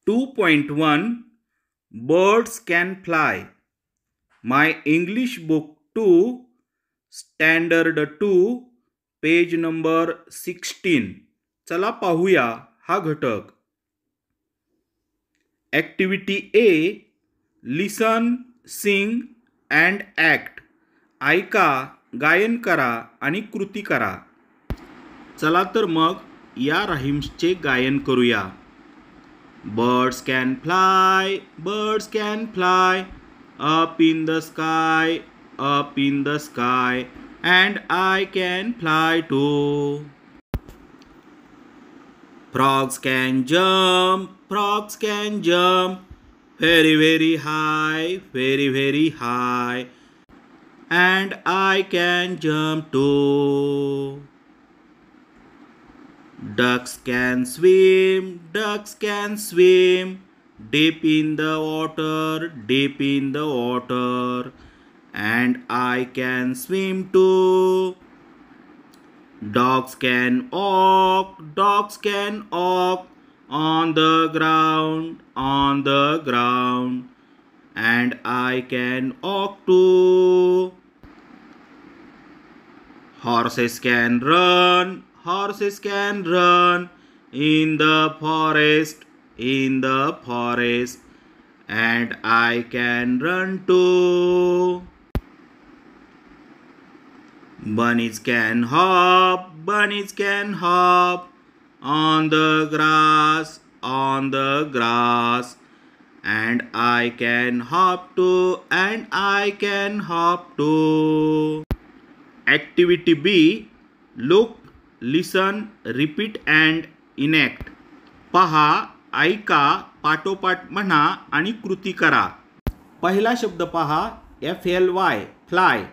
2.1 Birds Can Fly. My English book 2, Standard-2, page number 16. चला पाहूया हा घटक. Activity A, listen, sing and act. ऐका, गायन करा आणि कृती करा. चला तर मग या राहिम्सचे गायन करूया. Birds can fly, birds can fly, up in the sky, up in the sky, and I can fly too. Frogs can jump, frogs can jump, very very high, very very high, and I can jump too. Ducks can swim, ducks can swim, deep in the water, deep in the water, and I can swim too. Dogs can walk, dogs can walk on the ground, on the ground, and I can walk too. Horses can run, horses can run in the forest, in the forest, and I can run too. Bunnies can hop, bunnies can hop on the grass, on the grass, and I can hop too, and I can hop too. Activity B, look, listen, repeat and enact. पहा, ऐका, पाठोपाठ म्हणा आणि कृती करा. पहिला शब्द पहा, FLY फ्लाय.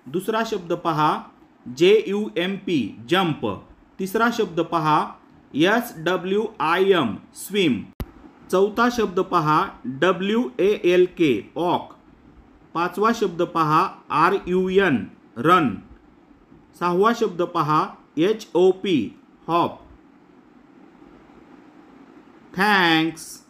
दुसरा शब्द पहा, JUMP जंप. तिसरा शब्द पहा, SWIM स्विम. चौथा शब्द पहा, WALK वॉक. पाचवा शब्द पहा, RUN रन. सहावा शब्द पहा, HOP हॉप. थँक्स.